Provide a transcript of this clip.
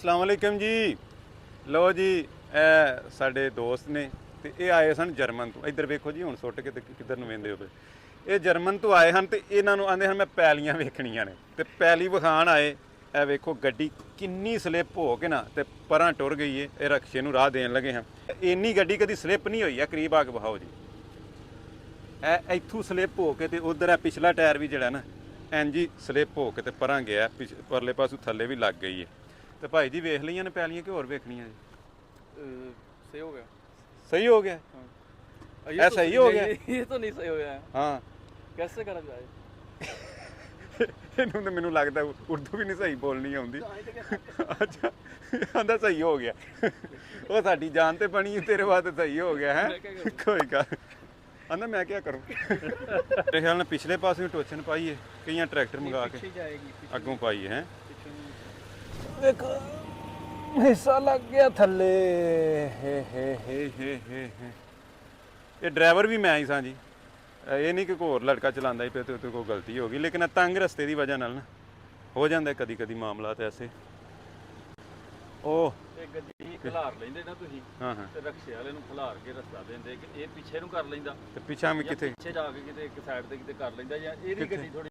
अस्सलाम वालेकुम जी। लो जी ਇਹ ਸਾਡੇ ਦੋਸਤ ਨੇ ਤੇ ਇਹ ਆਏ ਸਨ ਜਰਮਨ ਤੋਂ। ਇੱਧਰ ਵੇਖੋ ਜੀ, ਹੁਣ ਸੁੱਟ ਕੇ ਤੇ ਕਿੱਧਰ ਨੂੰ ਵੇਂਦੇ ਹੋ ਪਏ। ਇਹ ਜਰਮਨ ਤੋਂ ਆਏ ਹਨ ਤੇ ਇਹਨਾਂ ਨੂੰ ਆਂਦੇ ਹਨ ਮੈਂ ਪੈਲੀਆਂ ਵੇਖਣੀਆਂ ਨੇ ਤੇ ਪੈਲੀ ਵਿਖਾਣ ਆਏ। ਇਹ ਵੇਖੋ ਗੱਡੀ ਕਿੰਨੀ ਸਲਿੱਪ ਹੋ ਕੇ ਨਾ ਤੇ ਪਰਾਂ ਟੁਰ ਗਈ ਏ। ਇਹ ਰਕਸ਼ੇ ਨੂੰ ਰਾਹ ਦੇਣ ਲੱਗੇ ਹਾਂ। ਇੰਨੀ ਗੱਡੀ ਕਦੀ ਸਲਿੱਪ ਨਹੀਂ ਹੋਈ ਆ। ਕਰੀਬ ਆ ਕੇ ਵਿਖਾਓ ਜੀ। ਇਹ ਇੱਥੋਂ ਸਲਿੱਪ ਹੋ ਕੇ ਤੇ ਉਧਰ ਆ ਪਿਛਲਾ ਟਾਇਰ ਵੀ ਜਿਹੜਾ ਨਾ ਇੰਜ ਹੀ ਸਲਿੱਪ ਹੋ ਕੇ ਤੇ ਪਰਾਂ ਗਿਆ। ਪਰਲੇ ਪਾਸੋਂ ਥੱਲੇ ਵੀ ਲੱਗ ਗਈ ਏ। ਤੇ ਭਾਈ ਜੀ ਵੇਖ ਲਈਆਂ ਨੇ ਪੈਲੀਆਂ ਕਿ ਹੋਰ ਵੇਖਣੀਆਂ ਜੀ? सही हो गया। सही हो गया? हाँ, ऐसा तो ही हो गया? ये तो नहीं सही हो गया है। हाँ कैसे करा जाए? ਇਹਨੂੰ ਤਾਂ ਮੈਨੂੰ ਲੱਗਦਾ ਉਰਦੂ ਵੀ ਨਹੀਂ ਸਹੀ ਬੋਲਣੀ ਆਉਂਦੀ। ਅੱਛਾ ਆਂਦਾ ਸਹੀ ਹੋ ਗਿਆ। ਉਹ ਸਾਡੀ ਜਾਨ ਤੇ ਬਣੀ ਤੇਰੇ ਵਾਸਤੇ ਸਹੀ ਹੋ ਗਿਆ ਹੈ। ਕੋਈ ਗੱਲ ਆਂਦਾ ਮੈਂ ਕੀ ਕਰੂੰ। ਮੇਰੇ ਖਿਆਲ ਨਾਲ ਪਿਛਲੇ ਪਾਸੇ ਟੋਚਨ ਪਾਈ ਹੈ, ਕਈਆਂ ਟਰੈਕਟਰ ਮੰਗਾ ਕੇ ਅੱਗੋਂ ਪਾਈ ਹੈ। ਵੇਖੋ ਹਿੱਸਾ ਲੱਗ ਗਿਆ ਥੱਲੇ। ਇਹ ਡਰਾਈਵਰ ਵੀ ਮੈਂ ਹੀ ਸਾਂ ਜੀ। ਇਹ ਨਹੀਂ ਕਿ ਕੋਈ ਹੋਰ ਲੜਕਾ ਚਲਾਉਂਦਾ ਹੀ ਪਿਆ ਤੇ ਕੋਈ ਗਲਤੀ ਹੋ ਗਈ, ਲੇਕਿਨ ਤੰਗ ਰਸਤੇ ਦੀ ਵਜ੍ਹਾ ਨਾਲ ਨਾ ਹੋ ਜਾਂਦਾ ਕਦੀ ਕਦੀ ਮਾਮਲਾ ਤੇ ਐਸੇ। ਉਹ ਤੇ ਗੱਡੀ ਖਿਲਾਰ ਲੈਂਦੇ ਨਾ ਤੁਸੀਂ। ਹਾਂ ਹਾਂ ਤੇ ਰਕਸ਼ੇ ਵਾਲੇ ਨੂੰ ਖਿਲਾਰ ਕੇ ਰਸਤਾ ਦਿੰਦੇ ਕਿ ਇਹ ਪਿੱਛੇ ਨੂੰ ਕਰ ਲੈਂਦਾ ਤੇ ਪਿੱਛਾ ਮੈਂ ਕਿੱਥੇ ਪਿੱਛੇ ਜਾ ਕੇ ਕਿਤੇ ਇੱਕ ਸਾਈਡ ਤੇ ਕਿਤੇ ਕਰ ਲੈਂਦਾ ਜਾਂ ਇਹਦੀ ਗੱਡੀ ਥੋੜੀ